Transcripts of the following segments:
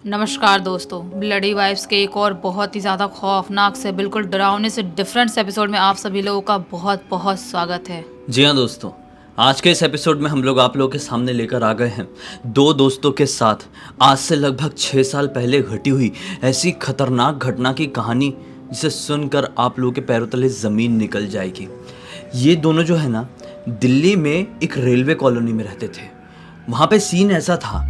नमस्कार दोस्तों, bloody vibes के एक और बहुत ही ज़्यादा खौफनाक से बिल्कुल डरावने से डिफरेंट एपिसोड में आप सभी लोगों का बहुत बहुत स्वागत है। जी हाँ दोस्तों, आज के इस एपिसोड में हम लोग आप लोगों के सामने लेकर आ गए हैं दो दोस्तों के साथ आज से लगभग 6 साल पहले घटी हुई ऐसी खतरनाक घटना की कहानी जिसे सुनकर आप लोगों के पैरों तले ज़मीन निकल जाएगी। ये दोनों जो है ना, दिल्ली में एक रेलवे कॉलोनी में रहते थे। वहाँ पे सीन ऐसा था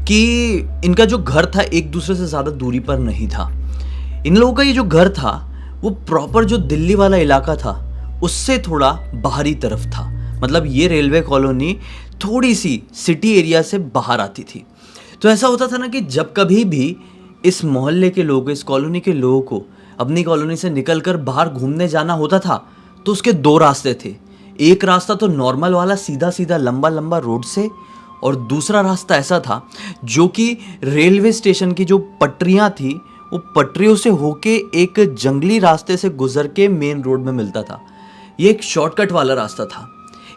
कि इनका जो घर था एक दूसरे से ज़्यादा दूरी पर नहीं था। इन लोगों का ये जो घर था वो प्रॉपर जो दिल्ली वाला इलाका था उससे थोड़ा बाहरी तरफ था। मतलब ये रेलवे कॉलोनी थोड़ी सी सिटी एरिया से बाहर आती थी। तो ऐसा होता था ना कि जब कभी भी इस मोहल्ले के लोग, इस कॉलोनी के लोगों को अपनी कॉलोनी से निकलकर बाहर घूमने जाना होता था तो उसके दो रास्ते थे। एक रास्ता तो नॉर्मल वाला सीधा सीधा लंबा लंबा रोड से, और दूसरा रास्ता ऐसा था जो कि रेलवे स्टेशन की जो पटरियां थी वो पटरियों से होके एक जंगली रास्ते से गुजर के मेन रोड में मिलता था। ये एक शॉर्टकट वाला रास्ता था।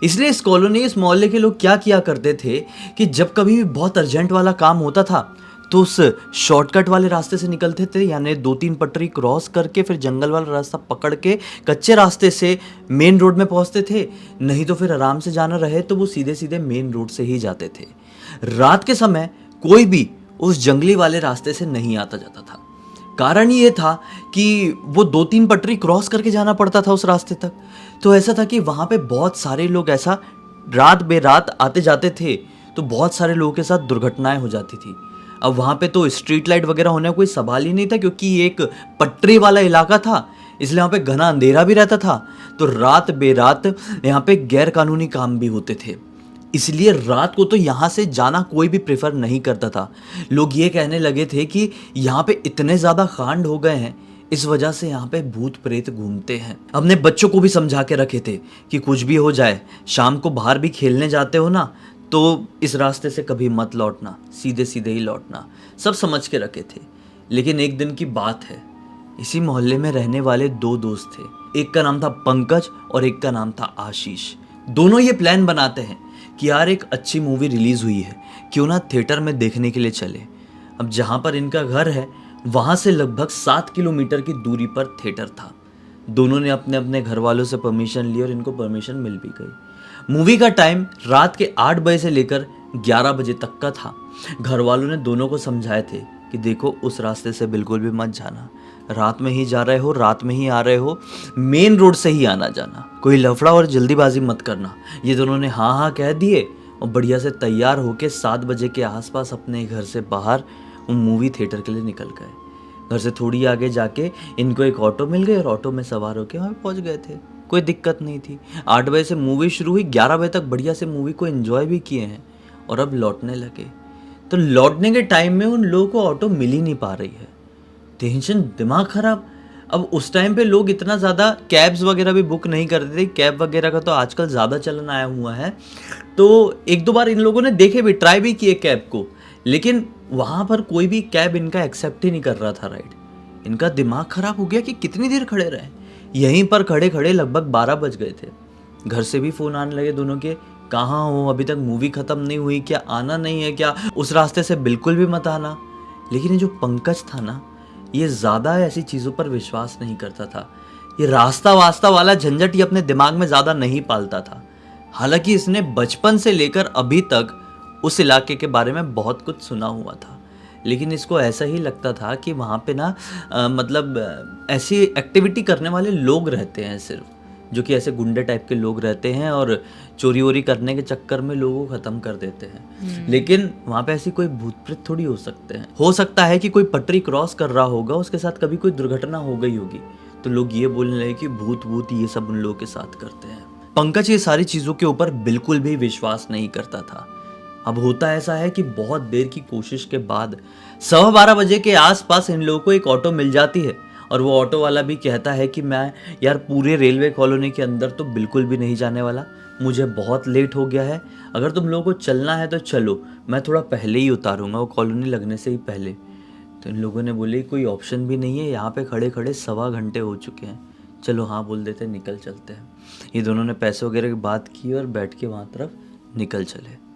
इसलिए इस कॉलोनी, इस मोहल्ले के लोग क्या किया करते थे कि जब कभी भी बहुत अर्जेंट वाला काम होता था तो उस शॉर्टकट वाले रास्ते से निकलते थे, यानी 2-3 पटरी क्रॉस करके फिर जंगल वाला रास्ता पकड़ के कच्चे रास्ते से मेन रोड में पहुंचते थे। नहीं तो फिर आराम से जाना रहे तो वो सीधे सीधे मेन रोड से ही जाते थे। रात के समय कोई भी उस जंगली वाले रास्ते से नहीं आता जाता था। कारण ये था कि वो 2-3 पटरी क्रॉस करके जाना पड़ता था उस रास्ते तक। तो ऐसा था कि वहाँ पे बहुत सारे लोग ऐसा रात बेरात आते जाते थे, तो बहुत सारे लोगों के साथ दुर्घटनाएं हो जाती थी। अब वहाँ पे तो स्ट्रीट लाइट वगैरह होने का कोई सवाल ही नहीं था, क्योंकि ये एक पटरी वाला इलाका था, इसलिए वहाँ पे घना अंधेरा भी रहता था। तो रात बेरात यहाँ पे गैर कानूनी काम भी होते थे। इसलिए रात को तो यहाँ से जाना कोई भी प्रेफर नहीं करता था। लोग ये कहने लगे थे कि यहाँ पे इतने ज़्यादा कांड हो गए हैं, इस वजह से यहाँ पे भूत प्रेत घूमते हैं। अपने बच्चों को भी समझा के रखे थे कि कुछ भी हो जाए, शाम को बाहर भी खेलने जाते हो ना तो इस रास्ते से कभी मत लौटना, सीधे सीधे ही लौटना। सब समझ के रखे थे। लेकिन एक दिन की बात है, इसी मोहल्ले में रहने वाले दो दोस्त थे। एक का नाम था पंकज और एक का नाम था आशीष। दोनों ये प्लान बनाते हैं कि यार एक अच्छी मूवी रिलीज हुई है, क्यों ना थिएटर में देखने के लिए चले। अब जहाँ पर इनका घर है वहाँ से लगभग 7 किलोमीटर की दूरी पर थिएटर था। दोनों ने अपने अपने घर वालों से परमिशन ली और इनको परमिशन मिल भी गई। मूवी का टाइम रात के 8 बजे से लेकर 11 बजे तक का था। घर वालों ने दोनों को समझाए थे कि देखो उस रास्ते से बिल्कुल भी मत जाना, रात में ही जा रहे हो, रात में ही आ रहे हो, मेन रोड से ही आना जाना, कोई लफड़ा और जल्दीबाजी मत करना। ये दोनों ने हाँ हाँ कह दिए और बढ़िया से तैयार होके 7 बजे के आसपास अपने घर से बाहर मूवी थिएटर के लिए निकल गए। घर से थोड़ी आगे जाके इनको एक ऑटो मिल गई और ऑटो में सवार होके वहाँ पहुँच गए थे। कोई दिक्कत नहीं थी। 8 बजे से मूवी शुरू हुई, 11 बजे तक बढ़िया से मूवी को एंजॉय भी किए हैं और अब लौटने लगे। तो लौटने के टाइम में उन लोगों को ऑटो मिल ही नहीं पा रही है। टेंशन, दिमाग खराब। अब उस टाइम पे लोग इतना ज़्यादा कैब्स वगैरह भी बुक नहीं करते थे। कैब वगैरह का तो आजकल ज़्यादा चलन आया हुआ है। तो एक दो बार इन लोगों ने देखे भी, ट्राई भी किए कैब को, लेकिन वहाँ पर कोई भी कैब इनका एक्सेप्ट ही नहीं कर रहा था राइड। इनका दिमाग खराब हो गया कि कितनी देर खड़े रहे। यहीं पर खड़े खड़े लगभग 12 बज गए थे। घर से भी फ़ोन आने लगे दोनों के, कहाँ हो, अभी तक मूवी ख़त्म नहीं हुई क्या, आना नहीं है क्या, उस रास्ते से बिल्कुल भी मत आना। लेकिन ये जो पंकज था ना, ये ज़्यादा ऐसी चीज़ों पर विश्वास नहीं करता था। ये रास्ता वास्ता वाला झंझट ये अपने दिमाग में ज़्यादा नहीं पालता था। हालांकि इसने बचपन से लेकर अभी तक उस इलाके के बारे में बहुत कुछ सुना हुआ था, लेकिन इसको ऐसा ही लगता था कि वहाँ पे ना ऐसी एक्टिविटी करने वाले लोग रहते हैं सिर्फ, जो कि ऐसे गुंडे टाइप के लोग रहते हैं और चोरी वोरी करने के चक्कर में लोगों को ख़त्म कर देते हैं। लेकिन वहाँ पे ऐसी कोई भूत प्रेत थोड़ी हो सकते हैं। हो सकता है कि कोई पटरी क्रॉस कर रहा होगा, उसके साथ कभी कोई दुर्घटना हो गई होगी, तो लोग ये बोलने लगे कि भूत भूत ये सब उन लोगों के साथ करते हैं। पंकज ये सारी चीज़ों के ऊपर बिल्कुल भी विश्वास नहीं करता था। अब होता ऐसा है कि बहुत देर की कोशिश के बाद 12:15 बजे के आसपास इन लोगों को एक ऑटो मिल जाती है और वो ऑटो वाला भी कहता है कि मैं यार पूरे रेलवे कॉलोनी के अंदर तो बिल्कुल भी नहीं जाने वाला, मुझे बहुत लेट हो गया है, अगर तुम लोगों को चलना है तो चलो, मैं थोड़ा पहले ही उतारूंगा, वो कॉलोनी लगने से ही पहले। तो इन लोगों ने बोले कोई ऑप्शन भी नहीं है, यहाँ पे खड़े खड़े 1.25 घंटे हो चुके हैं, चलो हाँ बोल देते, निकल चलते हैं। ये दोनों ने पैसे वगैरह की बात की और बैठ के वहाँ तरफ निकल चले।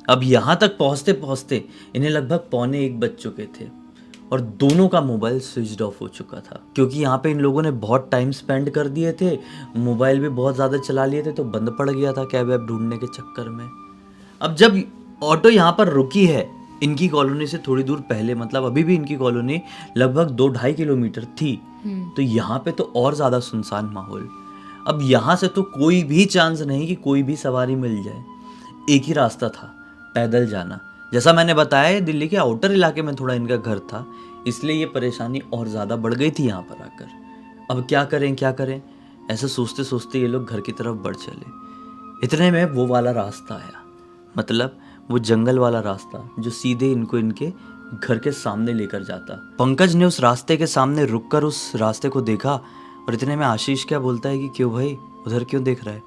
अब यहाँ तक पहुँचते पहुँचते इन्हें लगभग 1:45 बज चुके थे। और दोनों का मोबाइल स्विच ऑफ हो चुका था, क्योंकि यहाँ पे इन लोगों ने बहुत टाइम स्पेंड कर दिए थे, मोबाइल भी बहुत ज़्यादा चला लिए थे, तो बंद पड़ गया था कैब वैब ढूंढने के चक्कर में। अब जब ऑटो यहाँ पर रुकी है इनकी कॉलोनी से थोड़ी दूर पहले, मतलब अभी भी इनकी कॉलोनी लगभग 2-2.5 किलोमीटर थी, तो यहाँ पे तो और ज़्यादा सुनसान माहौल। अब यहाँ से तो कोई भी चांस नहीं कि कोई भी सवारी मिल जाए। एक ही रास्ता था, पैदल जाना। जैसा मैंने बताया दिल्ली के आउटर इलाके में थोड़ा इनका घर था, इसलिए ये परेशानी और ज़्यादा बढ़ गई थी यहाँ पर आकर। अब क्या करें ऐसा सोचते सोचते ये लोग घर की तरफ बढ़ चले। इतने में वो वाला रास्ता आया, मतलब वो जंगल वाला रास्ता जो सीधे इनको इनके घर के सामने लेकर जाता। पंकज ने उस रास्ते के सामने रुककर उस रास्ते को देखा, और इतने में आशीष क्या बोलता है कि क्यों भाई, उधर क्यों देख रहा है,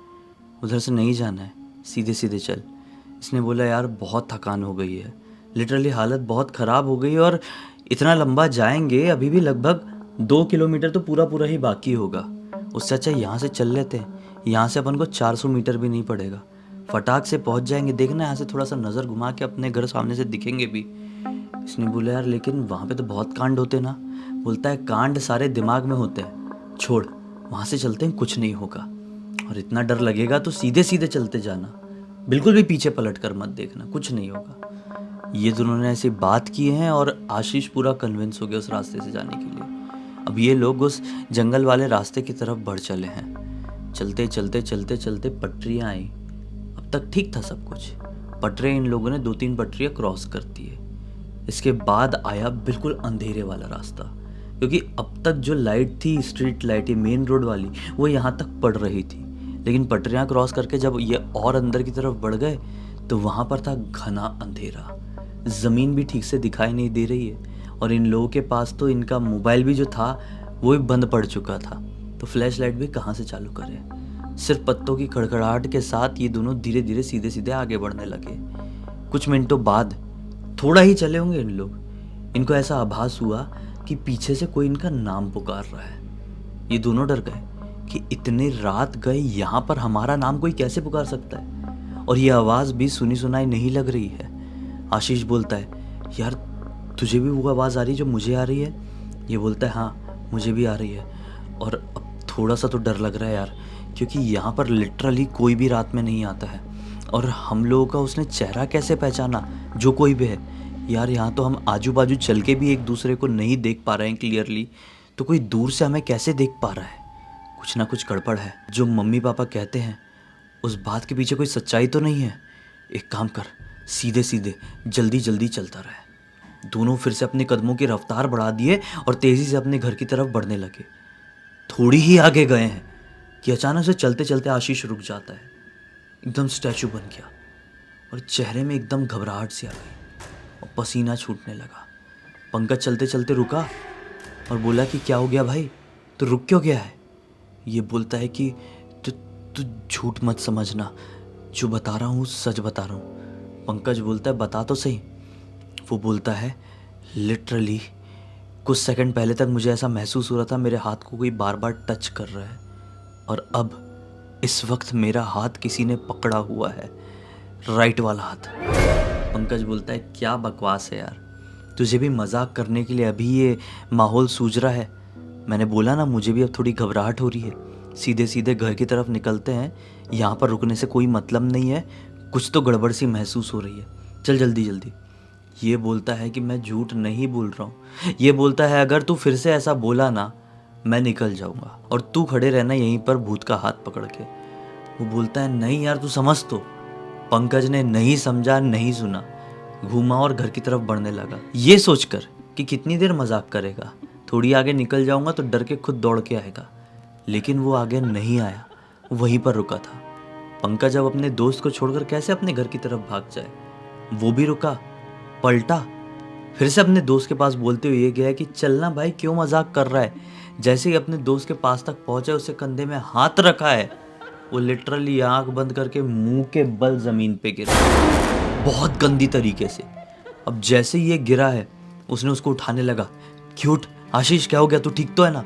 उधर से नहीं जाना है, सीधे सीधे चल। इसने बोला यार बहुत थकान हो गई है, लिटरली हालत बहुत ख़राब हो गई, और इतना लंबा जाएंगे, अभी भी लगभग 2 किलोमीटर तो पूरा ही बाकी होगा। उससे अच्छा यहाँ से चल लेते हैं, यहाँ से अपन को 400 मीटर भी नहीं पड़ेगा, फटाक से पहुँच जाएंगे। देखना यहाँ से थोड़ा सा नज़र घुमा के अपने घर सामने से दिखेंगे भी। इसने बोला यार लेकिन वहाँ पे तो बहुत कांड होते ना। बोलता है कांड सारे दिमाग में होते हैं, छोड़, वहाँ से चलते हैं, कुछ नहीं होगा, और इतना डर लगेगा तो सीधे सीधे चलते जाना, बिल्कुल भी पीछे पलट कर मत देखना, कुछ नहीं होगा। ये दोनों ने ऐसी बात की है, और आशीष पूरा कन्विंस हो गया उस रास्ते से जाने के लिए। अब ये लोग उस जंगल वाले रास्ते की तरफ बढ़ चले हैं। चलते चलते चलते चलते पटरियाँ आई। अब तक ठीक था सब कुछ, पटरियाँ इन लोगों ने 2-3 पटरियाँ क्रॉस कर दी है। इसके बाद आया बिल्कुल अंधेरे वाला रास्ता, क्योंकि अब तक जो लाइट थी, स्ट्रीट लाइट, ये मेन रोड वाली, वो यहाँ तक पड़ रही थी। लेकिन पटरियाँ क्रॉस करके जब ये और अंदर की तरफ बढ़ गए तो वहाँ पर था घना अंधेरा, ज़मीन भी ठीक से दिखाई नहीं दे रही है, और इन लोगों के पास तो इनका मोबाइल भी जो था वो भी बंद पड़ चुका था, तो फ्लैश लाइट भी कहाँ से चालू करें। सिर्फ पत्तों की खड़खड़ाहट के साथ ये दोनों धीरे धीरे सीधे सीधे आगे बढ़ने लगे। कुछ मिनटों बाद, थोड़ा ही चले होंगे इन लोग, इनको ऐसा आभास हुआ कि पीछे से कोई इनका नाम पुकार रहा है। ये दोनों डर गए कि इतने रात गए, यहाँ पर हमारा नाम कोई कैसे पुकार सकता है, और ये आवाज़ भी सुनी सुनाई नहीं लग रही है। आशीष बोलता है यार तुझे भी वो आवाज़ आ रही है जो मुझे आ रही है? ये बोलता है हाँ मुझे भी आ रही है, और अब थोड़ा सा तो डर लग रहा है यार, क्योंकि यहाँ पर लिटरली कोई भी रात में नहीं आता है, और हम लोगों का उसने चेहरा कैसे पहचाना, जो कोई भी है यार। यहाँ तो हम आजू बाजू चल के भी एक दूसरे को नहीं देख पा रहे हैं क्लियरली, तो कोई दूर से हमें कैसे देख पा रहा है? कुछ ना कुछ गड़बड़ है। जो मम्मी पापा कहते हैं उस बात के पीछे कोई सच्चाई तो नहीं है। एक काम कर, सीधे सीधे जल्दी जल्दी चलता रहे। दोनों फिर से अपने कदमों की रफ्तार बढ़ा दिए और तेज़ी से अपने घर की तरफ बढ़ने लगे। थोड़ी ही आगे गए हैं कि अचानक से चलते चलते आशीष रुक जाता है, एकदम स्टैचू बन गया, और चेहरे में एकदम घबराहट सी आ गई और पसीना छूटने लगा। पंकज चलते चलते रुका और बोला कि क्या हो गया भाई, तो रुक क्यों गया है? ये बोलता है कि तू झूठ मत समझना, जो बता रहा हूँ सच बता रहा हूँ। पंकज बोलता है बता तो सही। वो बोलता है लिटरली कुछ सेकंड पहले तक मुझे ऐसा महसूस हो रहा था मेरे हाथ को कोई बार बार टच कर रहा है, और अब इस वक्त मेरा हाथ किसी ने पकड़ा हुआ है, राइट वाला हाथ। पंकज बोलता है क्या बकवास है यार, तुझे भी मजाक करने के लिए अभी ये माहौल सूझ रहा है? मैंने बोला ना मुझे भी अब थोड़ी घबराहट हो रही है। सीधे सीधे घर की तरफ निकलते हैं, यहाँ पर रुकने से कोई मतलब नहीं है, कुछ तो गड़बड़ सी महसूस हो रही है, चल जल्दी जल्दी। ये बोलता है कि मैं झूठ नहीं बोल रहा हूँ। ये बोलता है अगर तू फिर से ऐसा बोला ना मैं निकल जाऊँगा, और तू खड़े रहना यहीं पर भूत का हाथ पकड़ के। वो बोलता है नहीं यार तू समझ तो। पंकज ने नहीं समझा, नहीं सुना, घूमा और घर की तरफ बढ़ने लगा, ये सोचकर कि कितनी देर मजाक करेगा, थोड़ी आगे निकल जाऊंगा तो डर के खुद दौड़ के आएगा। लेकिन वो आगे नहीं आया, वहीं पर रुका था। पंकज अब अपने दोस्त को छोड़कर कैसे अपने घर की तरफ भाग जाए? वो भी रुका, पलटा, फिर से अपने दोस्त के पास बोलते हुए ये गया कि चलना भाई, क्यों मजाक कर रहा है। जैसे ही अपने दोस्त के पास तक पहुंचा, उसे कंधे में हाथ रखा है, वो लिटरली आंख बंद करके मुंह के बल जमीन पे गिरा, बहुत गंदी तरीके से। अब जैसे ही ये गिरा है उसने उसको उठाने लगा, क्यूट आशीष क्या हो गया, तू ठीक तो है ना?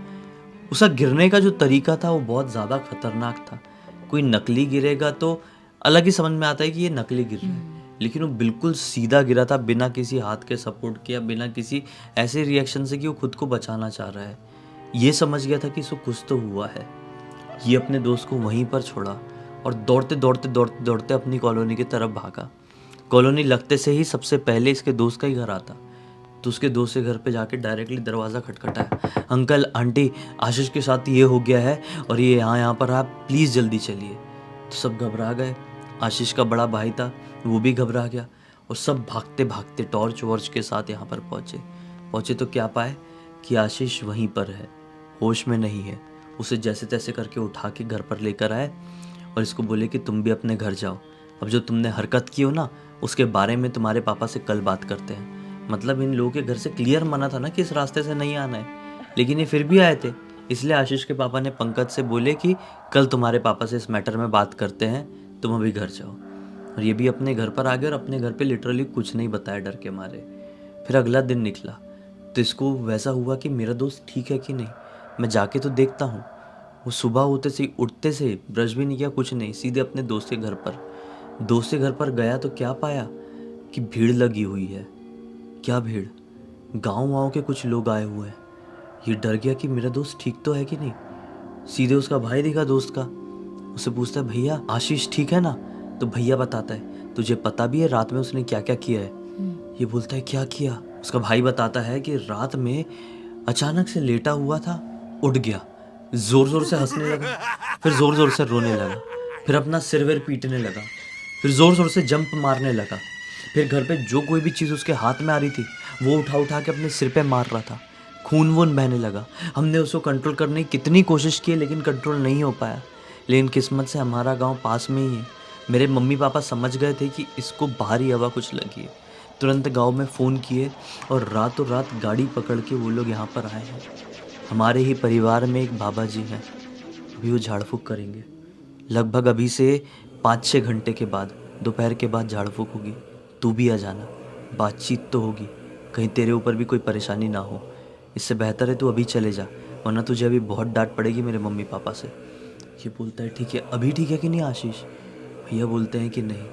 उसका गिरने का जो तरीका था वो बहुत ज़्यादा खतरनाक था। कोई नकली गिरेगा तो अलग ही समझ में आता है कि ये नकली गिर रहा है, लेकिन वो बिल्कुल सीधा गिरा था, बिना किसी हाथ के सपोर्ट के या बिना किसी ऐसे रिएक्शन से कि वो खुद को बचाना चाह रहा है। ये समझ गया था कि इसको कुछ तो हुआ है। ये अपने दोस्त को वहीं पर छोड़ा और दौड़ते दौड़ते दौड़ते दौड़ते अपनी कॉलोनी की तरफ भागा। कॉलोनी लगते से ही सबसे पहले इसके दोस्त का ही घर आता, तो उसके दोस्त के घर पे जाके डायरेक्टली दरवाज़ा खटखटाया, अंकल आंटी आशीष के साथ ये हो गया है और ये यहाँ पर आप प्लीज़ जल्दी चलिए। तो सब घबरा गए। आशीष का बड़ा भाई था, वो भी घबरा गया और सब भागते भागते टॉर्च वॉर्च के साथ यहाँ पर पहुँचे तो क्या पाए कि आशीष वहीं पर है, होश में नहीं है। उसे जैसे तैसे करके उठा के घर पर लेकर आए और इसको बोले कि तुम भी अपने घर जाओ, अब जो तुमने हरकत की हो ना उसके बारे में तुम्हारे पापा से कल बात करते हैं। मतलब इन लोगों के घर से क्लियर मना था ना कि इस रास्ते से नहीं आना है, लेकिन ये फिर भी आए थे। इसलिए आशीष के पापा ने पंकज से बोले कि कल तुम्हारे पापा से इस मैटर में बात करते हैं, तुम अभी घर जाओ। और ये भी अपने घर पर आ गए और अपने घर पे लिटरली कुछ नहीं बताया डर के मारे। फिर अगला दिन निकला तो इसको वैसा हुआ कि मेरा दोस्त ठीक है कि नहीं, मैं जाके तो देखता हूँ। वो सुबह होते से उठते से ब्रश भी नहीं किया, कुछ नहीं, सीधे अपने दोस्त के घर पर। दोस्त के घर पर गया तो क्या पाया कि भीड़ लगी हुई है। क्या भीड़? गाँव के कुछ लोग आए हुए हैं। ये डर गया कि मेरा दोस्त ठीक तो है कि नहीं। सीधे उसका भाई दिखा दोस्त का, उससे पूछता है भैया आशीष ठीक है ना? तो भैया बताता है तुझे पता भी है रात में उसने क्या क्या किया है? ये बोलता है क्या किया? उसका भाई बताता है कि रात में अचानक से लेटा हुआ था, उठ गया, जोर जोर से हंसने लगा, फिर जोर जोर से रोने लगा, फिर अपना सिर विर पीटने लगा, फिर जोर जोर से जंप मारने लगा, फिर घर पे जो कोई भी चीज़ उसके हाथ में आ रही थी वो उठा उठा के अपने सिर पे मार रहा था, खून वून बहने लगा। हमने उसको कंट्रोल करने की कितनी कोशिश की लेकिन कंट्रोल नहीं हो पाया। लेकिन किस्मत से हमारा गांव पास में ही है। मेरे मम्मी पापा समझ गए थे कि इसको बाहरी हवा कुछ लगी है, तुरंत गांव में फ़ोन किए और रातों रात गाड़ी पकड़ के वो लोग यहाँ पर आए हैं। हमारे ही परिवार में एक बाबा जी हैं, अभी वो झाड़ फूँक करेंगे। लगभग अभी से 5-6 घंटे के बाद, दोपहर के बाद झाड़ फूँक होगी। तू भी आ जाना, बातचीत तो होगी, कहीं तेरे ऊपर भी कोई परेशानी ना हो। इससे बेहतर है तू अभी चले जा, वरना तुझे अभी बहुत डांट पड़ेगी मेरे मम्मी पापा से। ये बोलता है ठीक है, अभी ठीक है कि नहीं आशीष? भैया बोलते हैं कि नहीं,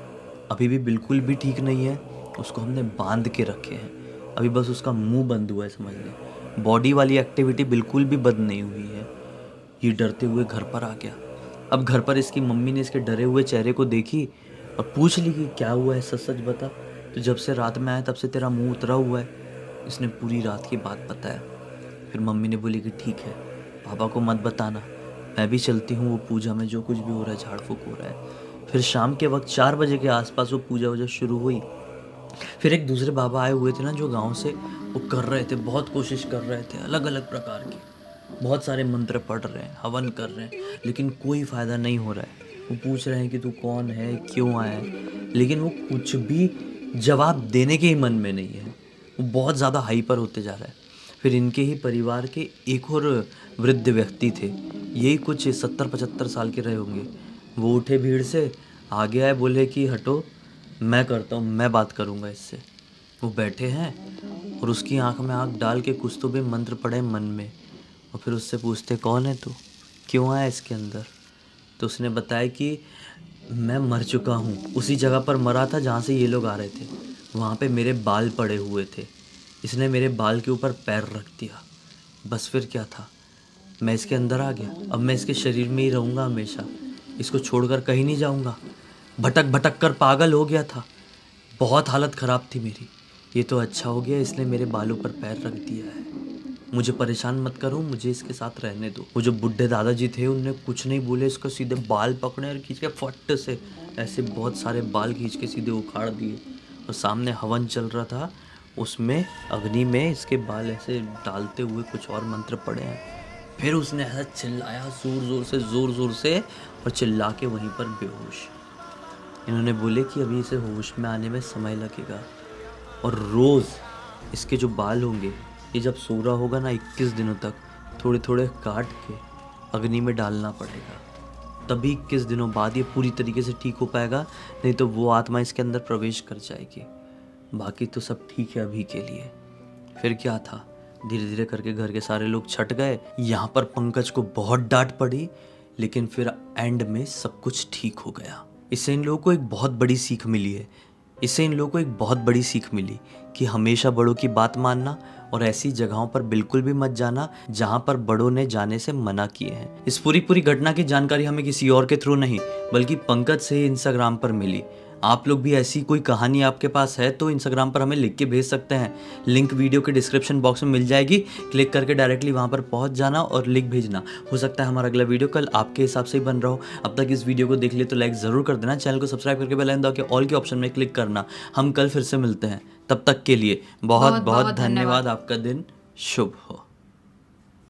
अभी भी बिल्कुल भी ठीक नहीं है। उसको हमने बांध के रखे हैं, अभी बस उसका मुंह बंद हुआ है, समझ ले। बॉडी वाली एक्टिविटी बिल्कुल भी बंद नहीं हुई है। ये डरते हुए घर पर आ गया। अब घर पर इसकी मम्मी ने इसके डरे हुए चेहरे को देखी और पूछ ली कि क्या हुआ है, सच सच बता, तो जब से रात में आया तब से तेरा मुंह उतरा हुआ है। इसने पूरी रात की बात बताया। फिर मम्मी ने बोली कि ठीक है, पापा को मत बताना, मैं भी चलती हूँ वो पूजा में, जो कुछ भी हो रहा है झाड़ फूँक हो रहा है। फिर शाम के वक्त 4 बजे के आसपास वो पूजा वूजा शुरू हुई। फिर एक दूसरे बाबा आए हुए थे ना जो गांव से, वो कर रहे थे, बहुत कोशिश कर रहे थे, अलग अलग प्रकार के बहुत सारे मंत्र पढ़ रहे हैं, हवन कर रहे हैं, लेकिन कोई फ़ायदा नहीं हो रहा है। वो पूछ रहे हैं कि तू कौन है, क्यों आया है, लेकिन वो कुछ भी जवाब देने के ही मन में नहीं है। वो बहुत ज़्यादा हाइपर होते जा रहा है। फिर इनके ही परिवार के एक और वृद्ध व्यक्ति थे, यही कुछ 70-75 साल के रहे होंगे। वो उठे भीड़ से, आगे आए, बोले कि हटो, मैं करता हूँ, मैं बात करूँगा इससे। वो बैठे हैं और उसकी आंख में आंख डाल के कुछ तो भी मंत्र पढ़े मन में, और फिर उससे पूछते कौन है तू, क्यों आया इसके अंदर? तो उसने बताया कि मैं मर चुका हूँ, उसी जगह पर मरा था जहाँ से ये लोग आ रहे थे, वहाँ पे मेरे बाल पड़े हुए थे, इसने मेरे बाल के ऊपर पैर रख दिया, बस फिर क्या था, मैं इसके अंदर आ गया, अब मैं इसके शरीर में ही रहूँगा हमेशा, इसको छोड़कर कहीं नहीं जाऊँगा। भटक भटक कर पागल हो गया था, बहुत हालत ख़राब थी मेरी, ये तो अच्छा हो गया इसने मेरे बालों पर पैर रख दिया है। मुझे परेशान मत करो, मुझे इसके साथ रहने दो। वो जो बुढ़े दादाजी थे उनने कुछ नहीं बोले, इसको सीधे बाल पकड़े और खींच के फट से ऐसे बहुत सारे बाल खींच के सीधे उखाड़ दिए। और सामने हवन चल रहा था, उसमें अग्नि में इसके बाल ऐसे डालते हुए कुछ और मंत्र पड़े हैं। फिर उसने ऐसा चिल्लाया ज़ोर ज़ोर से और चिल्ला के वहीं पर बेहोश। इन्होंने बोले कि अभी इसे होश में आने में समय लगेगा, और रोज़ इसके जो बाल होंगे, ये जब सो रहा होगा ना 21 दिनों तक, थोड़े थोड़े काट के अग्नि में डालना पड़ेगा, तभी 21 दिनों बाद ये पूरी तरीके से ठीक हो पाएगा, नहीं तो वो आत्मा इसके अंदर प्रवेश कर जाएगी। बाकी तो सब ठीक है अभी के लिए। फिर क्या था, धीरे धीरे करके घर के सारे लोग छट गए। यहाँ पर पंकज को बहुत डांट पड़ी, लेकिन फिर एंड में सब कुछ ठीक हो गया। इससे इन लोगों को एक बहुत बड़ी सीख मिली है इससे इन लोगों को एक बहुत बड़ी सीख मिली कि हमेशा बड़ों की बात मानना और ऐसी जगहों पर बिल्कुल भी मत जाना जहां पर बड़ों ने जाने से मना किए हैं। इस पूरी घटना की जानकारी हमें किसी और के थ्रू नहीं बल्कि पंकज से ही इंस्टाग्राम पर मिली। आप लोग भी ऐसी कोई कहानी आपके पास है तो इंस्टाग्राम पर हमें लिख के भेज सकते हैं। लिंक वीडियो के डिस्क्रिप्शन बॉक्स में मिल जाएगी, क्लिक करके डायरेक्टली वहां पर पहुंच जाना और लिख भेजना। हो सकता है हमारा अगला वीडियो कल आपके हिसाब से ही बन रहा हो। अब तक इस वीडियो को देख लिए तो लाइक ज़रूर कर देना, चैनल को सब्सक्राइब करके बेल आइकन दबा के ऑल के ऑप्शन में क्लिक करना। हम कल फिर से मिलते हैं, तब तक के लिए बहुत बहुत धन्यवाद। आपका दिन शुभ हो।